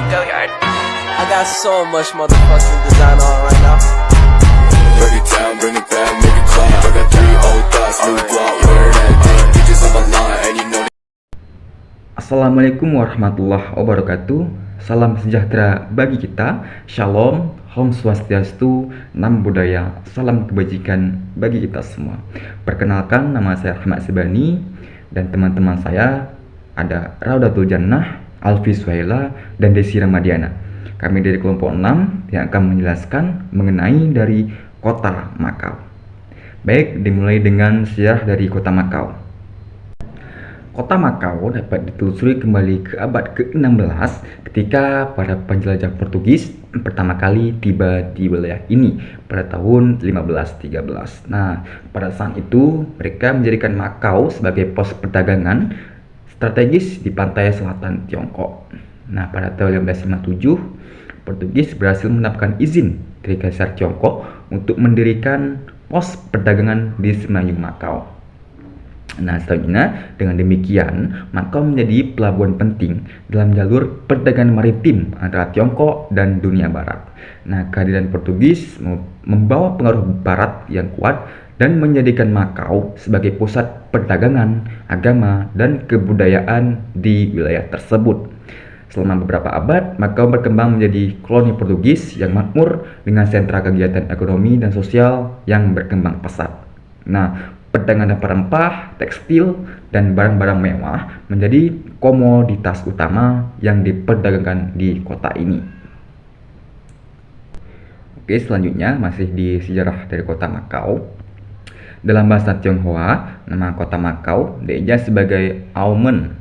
Go yard. I got so much motherfucking design on right now. Break it down, bring it back, make it clap. I got 3 old thoughts, new guap, where that thing, bitches on my line, and you know. Assalamualaikum warahmatullahi wabarakatuh. Salam sejahtera bagi kita. Shalom, Om Swastiastu, Nam Budaya, salam kebajikan bagi kita semua. Perkenalkan, nama saya Ahmad Sebani dan teman-teman saya ada Raudatul Jannah, Alfi Suhaila, dan Desi Ramadiana. Kami dari kelompok 6 yang akan menjelaskan mengenai dari Kota Makau. Baik, dimulai dengan sejarah dari Kota Makau. Kota Makau dapat ditelusuri kembali ke abad ke-16 ketika para penjelajah Portugis pertama kali tiba di wilayah ini pada tahun 1513. Nah, pada saat itu mereka menjadikan Makau sebagai pos perdagangan strategis di pantai selatan Tiongkok. Nah, pada tahun 1557, Portugis berhasil mendapatkan izin dari Kaisar Tiongkok untuk mendirikan pos perdagangan di semenanjung Makau. Nah, selanjutnya dengan demikian Makau menjadi pelabuhan penting dalam jalur perdagangan maritim antara Tiongkok dan dunia barat. Nah, kehadiran Portugis membawa pengaruh barat yang kuat dan menjadikan Makau sebagai pusat perdagangan, agama, dan kebudayaan di wilayah tersebut. Selama beberapa abad, Makau berkembang menjadi koloni Portugis yang makmur dengan sentra kegiatan ekonomi dan sosial yang berkembang pesat. Nah, perdagangan rempah, tekstil, dan barang-barang mewah menjadi komoditas utama yang diperdagangkan di kota ini. Oke, selanjutnya masih di sejarah dari Kota Makau. Dalam bahasa Tionghoa, nama Kota Makau dieja sebagai Aumen.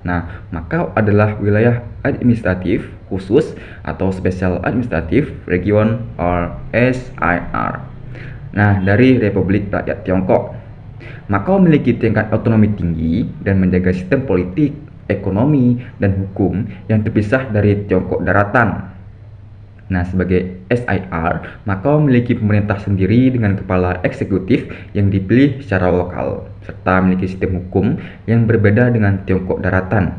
Nah, Makau adalah wilayah administratif khusus atau Special Administrative Region or SIR. Nah, dari Republik Rakyat Tiongkok. Makau memiliki tingkat otonomi tinggi dan menjaga sistem politik, ekonomi, dan hukum yang terpisah dari Tiongkok daratan. Nah, sebagai SIR, Makau memiliki pemerintah sendiri dengan kepala eksekutif yang dipilih secara lokal, serta memiliki sistem hukum yang berbeda dengan Tiongkok daratan.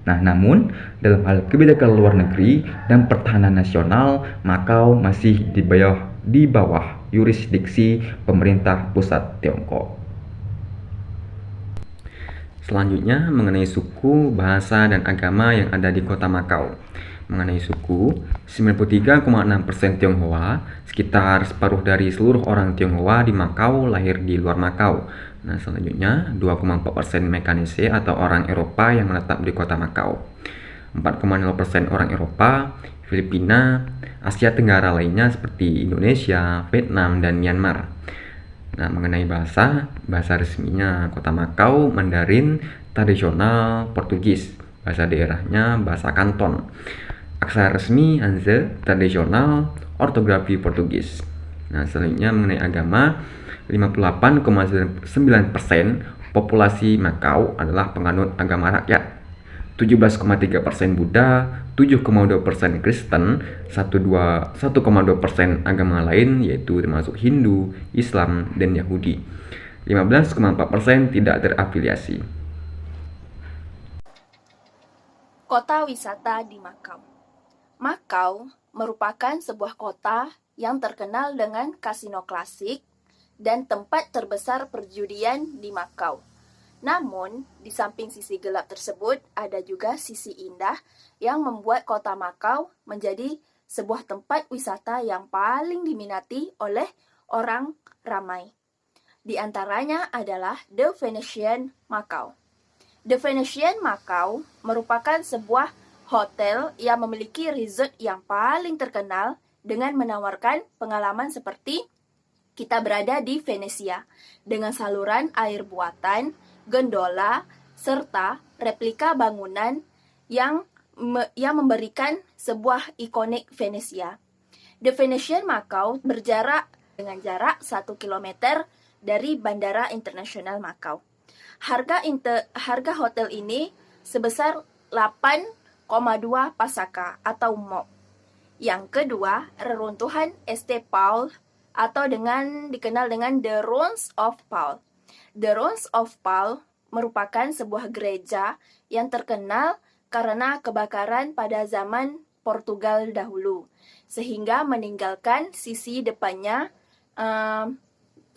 Nah, namun dalam hal kebijakan luar negeri dan pertahanan nasional, Makau masih di bawah yurisdiksi pemerintah pusat Tiongkok. Selanjutnya mengenai suku, bahasa, dan agama yang ada di Kota Makau. Mengenai suku, 93,6% Tionghoa, sekitar separuh dari seluruh orang Tionghoa di Makau lahir di luar Makau. Nah, selanjutnya 2,4% Mekanese atau orang Eropa yang menetap di Kota Makau. 4,0% orang Eropa, Filipina, Asia Tenggara lainnya seperti Indonesia, Vietnam, dan Myanmar. Nah, mengenai bahasa resminya Kota Makau Mandarin tradisional Portugis, bahasa daerahnya bahasa Kanton. Aksara resmi Hanzi tradisional, ortografi Portugis. Nah, selanjutnya mengenai agama, 58,9% populasi Makau adalah penganut agama rakyat. 17,3% Buddha, 7,2% Kristen, 1,2% agama lain yaitu termasuk Hindu, Islam, dan Yahudi. 15,4% tidak terafiliasi. Kota wisata di Makau. Makau merupakan sebuah kota yang terkenal dengan kasino klasik dan tempat terbesar perjudian di Makau. Namun, di samping sisi gelap tersebut, ada juga sisi indah yang membuat Kota Makau menjadi sebuah tempat wisata yang paling diminati oleh orang ramai. Di antaranya adalah The Venetian Macau. The Venetian Macau merupakan sebuah hotel yang memiliki resort yang paling terkenal dengan menawarkan pengalaman seperti kita berada di Venesia dengan saluran air buatan, gondola, serta replika bangunan yang memberikan sebuah ikonik Venesia. The Venetian Macau berjarak dengan jarak 1 km dari Bandara Internasional Macau. Harga hotel ini sebesar 8,2 pasaka atau mok. Yang kedua, reruntuhan St. Paul atau dikenal dengan The Ruins of Paul. The Ruins of Paul merupakan sebuah gereja yang terkenal karena kebakaran pada zaman Portugal dahulu, sehingga meninggalkan sisi depannya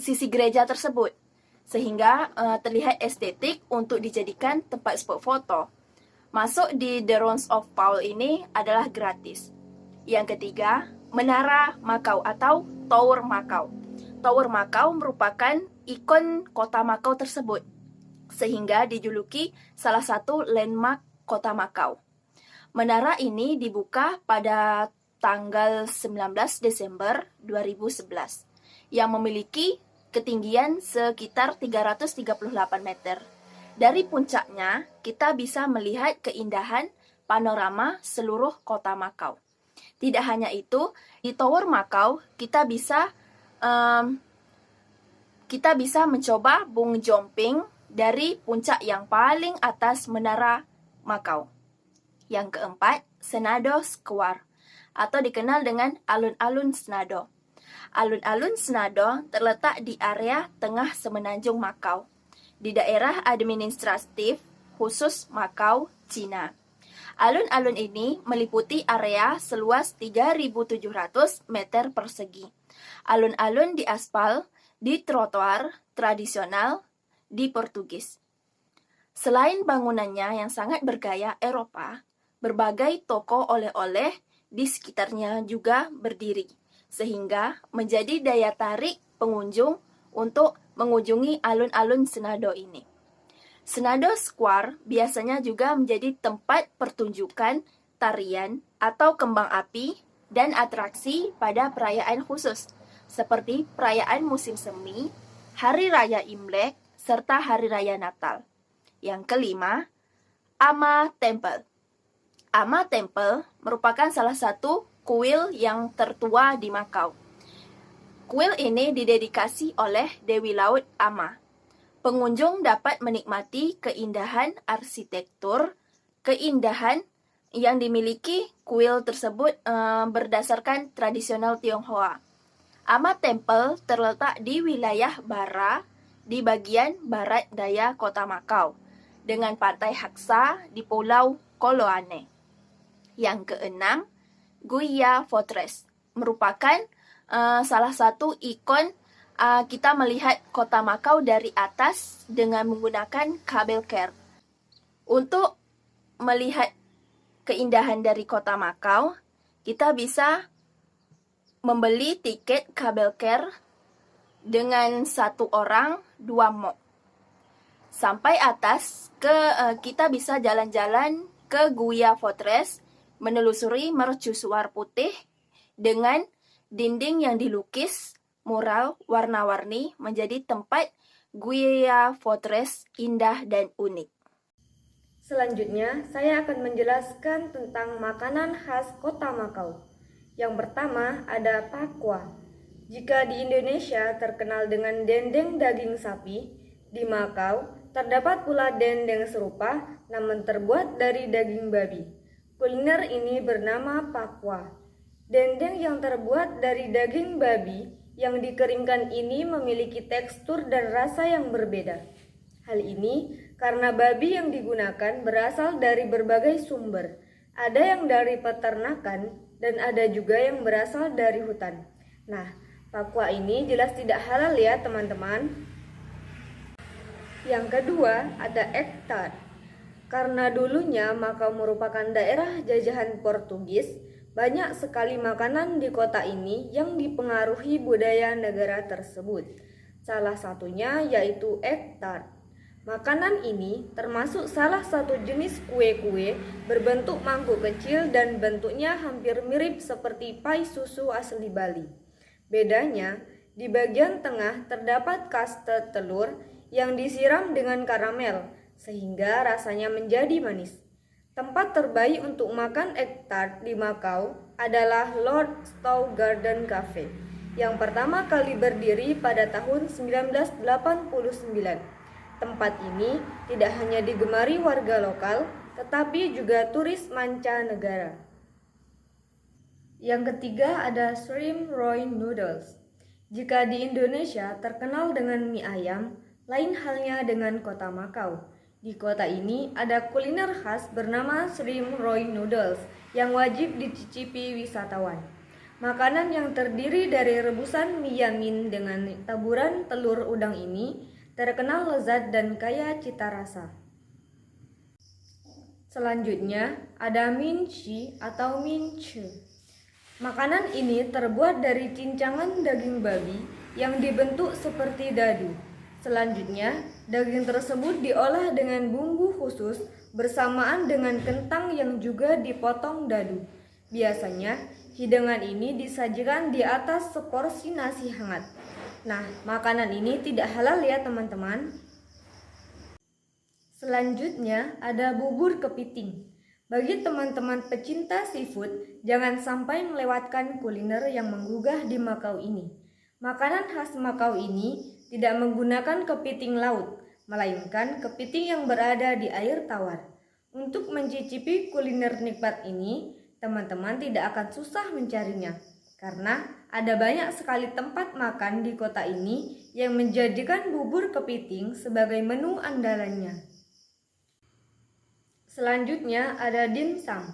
sisi gereja tersebut, sehingga terlihat estetik untuk dijadikan tempat spot foto. Masuk di The Ruins of Paul ini adalah gratis. Yang ketiga, Menara Makau atau Tower Makau. Tower Makau merupakan ikon kota Makau tersebut, sehingga dijuluki salah satu landmark kota Makau. Menara ini dibuka pada tanggal 19 Desember 2011, yang memiliki ketinggian sekitar 338 meter. Dari puncaknya, kita bisa melihat keindahan panorama seluruh kota Makau. Tidak hanya itu, di Tower Makau kita bisa mencoba bung jumping dari puncak yang paling atas Menara Makau. Yang keempat, Senado Square, atau dikenal dengan Alun-Alun Senado. Alun-Alun Senado terletak di area tengah semenanjung Makau, di daerah administratif khusus Makau, Cina. Alun-alun ini meliputi area seluas 3.700 meter persegi. Alun-alun diaspal di trotoar tradisional di Portugis. Selain bangunannya yang sangat bergaya Eropa, berbagai toko oleh-oleh di sekitarnya juga berdiri, sehingga menjadi daya tarik pengunjung untuk mengunjungi alun-alun Senado ini. Senado Square biasanya juga menjadi tempat pertunjukan tarian atau kembang api dan atraksi pada perayaan khusus, seperti perayaan musim semi, Hari Raya Imlek, serta Hari Raya Natal. Yang kelima, Ama Temple. Ama Temple merupakan salah satu kuil yang tertua di Makau. Kuil ini didedikasi oleh Dewi Laut Ama. Pengunjung dapat menikmati keindahan arsitektur, keindahan yang dimiliki kuil tersebut berdasarkan tradisional Tionghoa. Ama Temple terletak di wilayah Bara, di bagian barat daya kota Makau, dengan pantai Haksa di Pulau Koloane. Yang keenam, Guia Fortress merupakan salah satu ikon kita melihat kota Makau dari atas dengan menggunakan kabel car. Untuk melihat keindahan dari kota Makau, kita bisa membeli tiket kabel car dengan 1 orang 2 mok. Sampai atas kita bisa jalan-jalan ke Guia Fortress, menelusuri mercusuar putih dengan dinding yang dilukis mural warna-warni menjadi tempat Guia Fortress indah dan unik. Selanjutnya, saya akan menjelaskan tentang makanan khas kota Makau. Yang pertama ada pakwa. Jika di Indonesia terkenal dengan dendeng daging sapi, di Makau terdapat pula dendeng serupa namun terbuat dari daging babi. Kuliner ini bernama pakwa. Dendeng yang terbuat dari daging babi yang dikeringkan ini memiliki tekstur dan rasa yang berbeda. Hal ini karena babi yang digunakan berasal dari berbagai sumber. Ada yang dari peternakan dan ada juga yang berasal dari hutan. Nah, pakwa ini jelas tidak halal ya teman-teman. Yang kedua ada egg tart. Karena dulunya Makau merupakan daerah jajahan Portugis, banyak sekali makanan di kota ini yang dipengaruhi budaya negara tersebut. Salah satunya yaitu egg tart. Makanan ini termasuk salah satu jenis kue-kue berbentuk mangkuk kecil dan bentuknya hampir mirip seperti pai susu asli Bali. Bedanya, di bagian tengah terdapat kaste telur yang disiram dengan karamel, sehingga rasanya menjadi manis. Tempat terbaik untuk makan egg tart di Makau adalah Lord Stowe Garden Cafe, yang pertama kali berdiri pada tahun 1989. Tempat ini tidak hanya digemari warga lokal, tetapi juga turis mancanegara. Yang ketiga ada shrimp roll noodles. Jika di Indonesia terkenal dengan mie ayam, lain halnya dengan kota Makau. Di kota ini ada kuliner khas bernama shrimp roy noodles yang wajib dicicipi wisatawan. Makanan yang terdiri dari rebusan mie yamin dengan taburan telur udang ini terkenal lezat dan kaya cita rasa. Selanjutnya ada minci atau mince. Makanan ini terbuat dari cincangan daging babi yang dibentuk seperti dadu. Selanjutnya, daging tersebut diolah dengan bumbu khusus bersamaan dengan kentang yang juga dipotong dadu. Biasanya, hidangan ini disajikan di atas seporsi nasi hangat. Nah, makanan ini tidak halal ya teman-teman. Selanjutnya, ada bubur kepiting. Bagi teman-teman pecinta seafood, jangan sampai melewatkan kuliner yang menggugah di Makau ini. Makanan khas Makau ini tidak menggunakan kepiting laut, melainkan kepiting yang berada di air tawar. Untuk mencicipi kuliner nikmat ini, teman-teman tidak akan susah mencarinya, karena ada banyak sekali tempat makan di kota ini yang menjadikan bubur kepiting sebagai menu andalannya. Selanjutnya ada dimsum.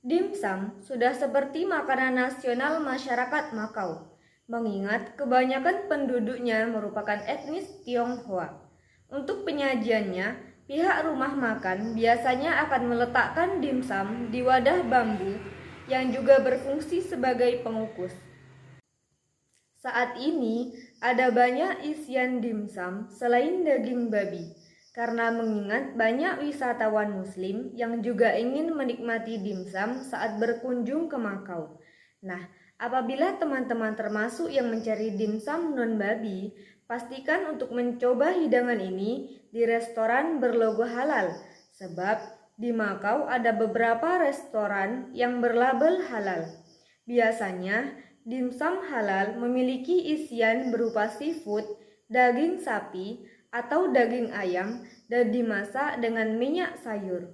Dimsum sudah seperti makanan nasional masyarakat Makau, mengingat kebanyakan penduduknya merupakan etnis Tionghoa. Untuk penyajiannya, pihak rumah makan biasanya akan meletakkan dimsum di wadah bambu yang juga berfungsi sebagai pengukus. Saat ini ada banyak isian dimsum selain daging babi, karena mengingat banyak wisatawan muslim yang juga ingin menikmati dimsum saat berkunjung ke Makau. Nah, apabila teman-teman termasuk yang mencari dimsum non-babi, pastikan untuk mencoba hidangan ini di restoran berlogo halal, sebab di Makau ada beberapa restoran yang berlabel halal. Biasanya, dimsum halal memiliki isian berupa seafood, daging sapi, atau daging ayam dan dimasak dengan minyak sayur.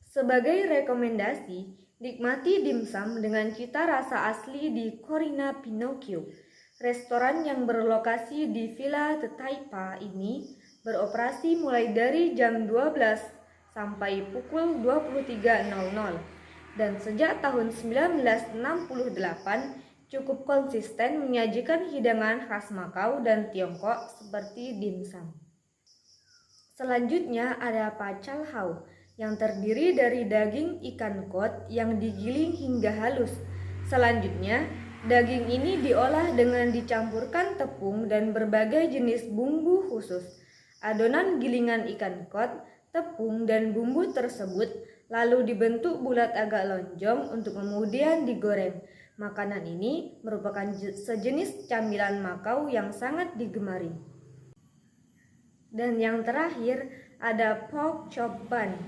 Sebagai rekomendasi, nikmati dimsum dengan cita rasa asli di Corina Pinocchio. Restoran yang berlokasi di Villa de Taipa ini beroperasi mulai dari jam 12 sampai pukul 23.00 dan sejak tahun 1968 cukup konsisten menyajikan hidangan khas Makau dan Tiongkok seperti dimsum. Selanjutnya ada pacal hau yang terdiri dari daging ikan kod yang digiling hingga halus. Selanjutnya, daging ini diolah dengan dicampurkan tepung dan berbagai jenis bumbu khusus. Adonan gilingan ikan kod, tepung, dan bumbu tersebut lalu dibentuk bulat agak lonjong untuk kemudian digoreng. Makanan ini merupakan sejenis camilan Makau yang sangat digemari. Dan yang terakhir ada pork chop bun.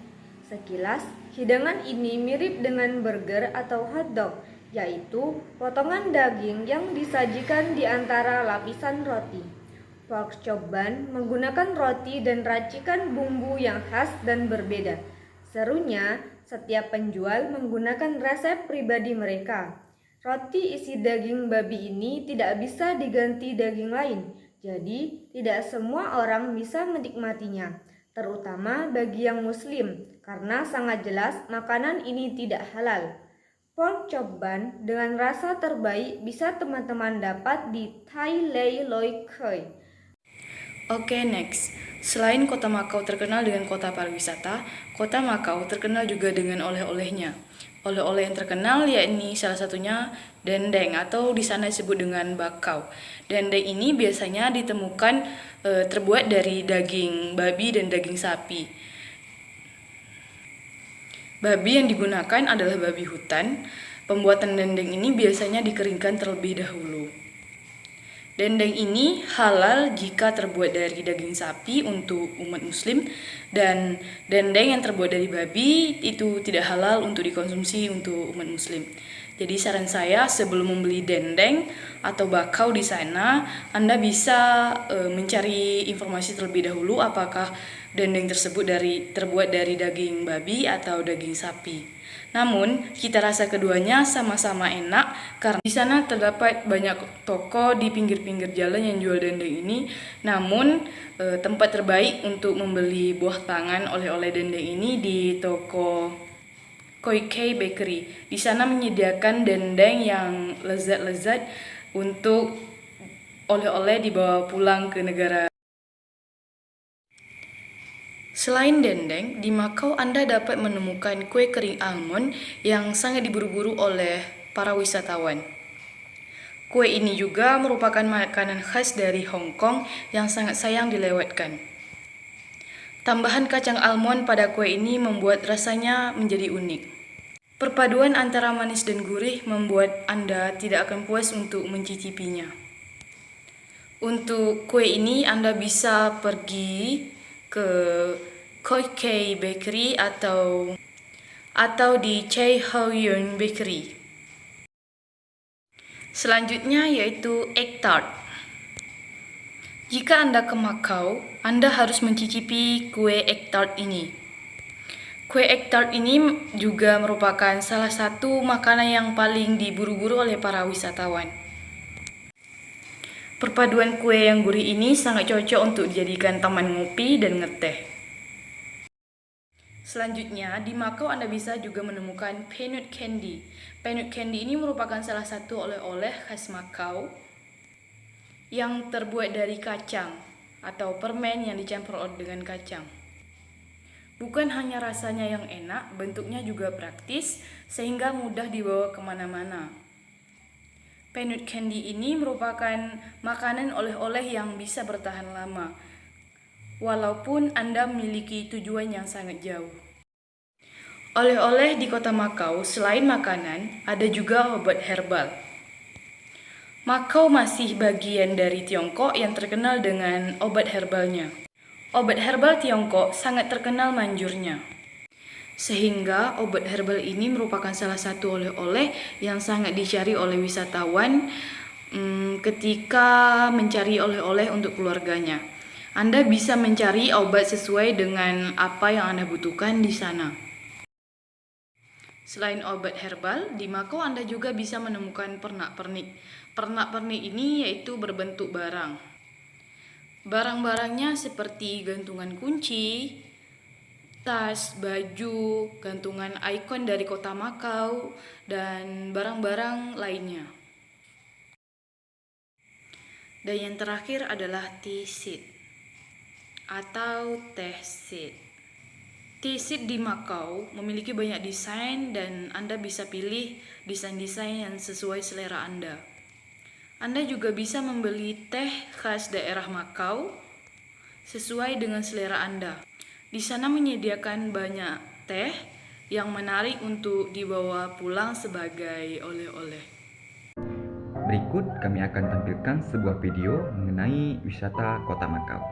Sekilas, hidangan ini mirip dengan burger atau hotdog, yaitu potongan daging yang disajikan di antara lapisan roti. Pork chop bun menggunakan roti dan racikan bumbu yang khas dan berbeda. Serunya, setiap penjual menggunakan resep pribadi mereka. Roti isi daging babi ini tidak bisa diganti daging lain, jadi tidak semua orang bisa menikmatinya, terutama bagi yang muslim, karena sangat jelas makanan ini tidak halal. Pork chop bun dengan rasa terbaik bisa teman-teman dapat di Thai Lei Loi Khoi. Oke, next. Selain kota Makau terkenal dengan kota pariwisata, kota Makau terkenal juga dengan oleh-olehnya. Oleh-oleh yang terkenal yakni salah satunya dendeng atau di sana disebut dengan bakau. Dendeng ini biasanya ditemukan terbuat dari daging babi dan daging sapi. Babi yang digunakan adalah babi hutan. Pembuatan dendeng ini biasanya dikeringkan terlebih dahulu. Dendeng ini halal jika terbuat dari daging sapi untuk umat muslim, dan dendeng yang terbuat dari babi itu tidak halal untuk dikonsumsi untuk umat muslim. Jadi saran saya, sebelum membeli dendeng atau bakau di sana, Anda bisa mencari informasi terlebih dahulu apakah dendeng tersebut terbuat dari daging babi atau daging sapi. Namun, cita rasa keduanya sama-sama enak karena di sana terdapat banyak toko di pinggir-pinggir jalan yang jual dendeng ini. Namun, tempat terbaik untuk membeli buah tangan oleh-oleh dendeng ini di toko Koike Bakery. Di sana menyediakan dendeng yang lezat-lezat untuk oleh-oleh dibawa pulang ke negara. Selain dendeng, di Makau Anda dapat menemukan kue kering almond yang sangat diburu-buru oleh para wisatawan. Kue ini juga merupakan makanan khas dari Hong Kong yang sangat sayang dilewatkan. Tambahan kacang almond pada kue ini membuat rasanya menjadi unik. Perpaduan antara manis dan gurih membuat Anda tidak akan puas untuk mencicipinya. Untuk kue ini Anda bisa pergi ke Koike Bakery atau di Chai Hao Yun Bakery. Selanjutnya yaitu egg tart. Jika Anda ke Makau, Anda harus mencicipi kue egg tart ini. Kue egg tart ini juga merupakan salah satu makanan yang paling diburu-buru oleh para wisatawan. Perpaduan kue yang gurih ini sangat cocok untuk dijadikan taman ngopi dan ngeteh. Selanjutnya, di Makau Anda bisa juga menemukan peanut candy. Peanut candy ini merupakan salah satu oleh-oleh khas Makau yang terbuat dari kacang atau permen yang dicampur dengan kacang. Bukan hanya rasanya yang enak, bentuknya juga praktis sehingga mudah dibawa kemana-mana. Peanut candy ini merupakan makanan oleh-oleh yang bisa bertahan lama, walaupun Anda memiliki tujuan yang sangat jauh. Oleh-oleh di kota Makau selain makanan, ada juga obat herbal. Makau masih bagian dari Tiongkok yang terkenal dengan obat herbalnya. Obat herbal Tiongkok sangat terkenal manjurnya. Sehingga obat herbal ini merupakan salah satu oleh-oleh yang sangat dicari oleh wisatawan ketika mencari oleh-oleh untuk keluarganya. Anda bisa mencari obat sesuai dengan apa yang Anda butuhkan di sana. Selain obat herbal, di Makau Anda juga bisa menemukan pernak-pernik. Pernak-pernik ini yaitu berbentuk barang. Barang-barangnya seperti gantungan kunci, tas, baju, gantungan ikon dari kota Makau, dan barang-barang lainnya. Dan yang terakhir adalah tea seed atau teh seed. Tea seed di Makau memiliki banyak desain dan Anda bisa pilih desain-desain yang sesuai selera Anda. Anda juga bisa membeli teh khas daerah Makau sesuai dengan selera Anda. Di sana menyediakan banyak teh yang menarik untuk dibawa pulang sebagai oleh-oleh. Berikut kami akan tampilkan sebuah video mengenai wisata Kota Makau.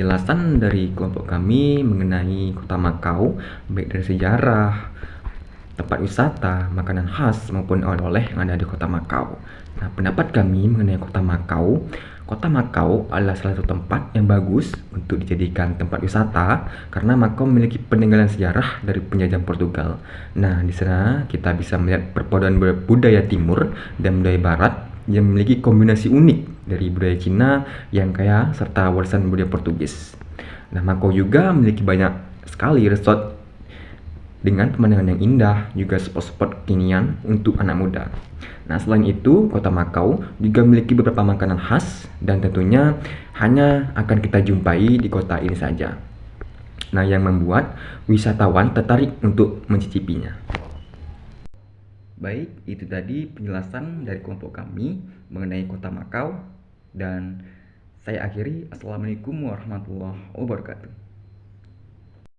penjelasan dari kelompok kami mengenai Kota Makau, baik dari sejarah, tempat wisata, makanan khas maupun oleh-oleh yang ada di Kota Makau. Nah, pendapat kami mengenai Kota Makau adalah salah satu tempat yang bagus untuk dijadikan tempat wisata karena Makau memiliki peninggalan sejarah dari penjajahan Portugal. Nah, di sana kita bisa melihat perpaduan budaya timur dan budaya barat yang memiliki kombinasi unik dari budaya Cina yang kaya serta warisan budaya Portugis. Nah, Makau juga memiliki banyak sekali resort dengan pemandangan yang indah, juga spot-spot kekinian untuk anak muda. Nah, selain itu, Kota Makau juga memiliki beberapa makanan khas dan tentunya hanya akan kita jumpai di kota ini saja. Nah, yang membuat wisatawan tertarik untuk mencicipinya. Baik, itu tadi penjelasan dari kelompok kami mengenai Kota Makau dan saya akhiri. Assalamualaikum warahmatullahi wabarakatuh.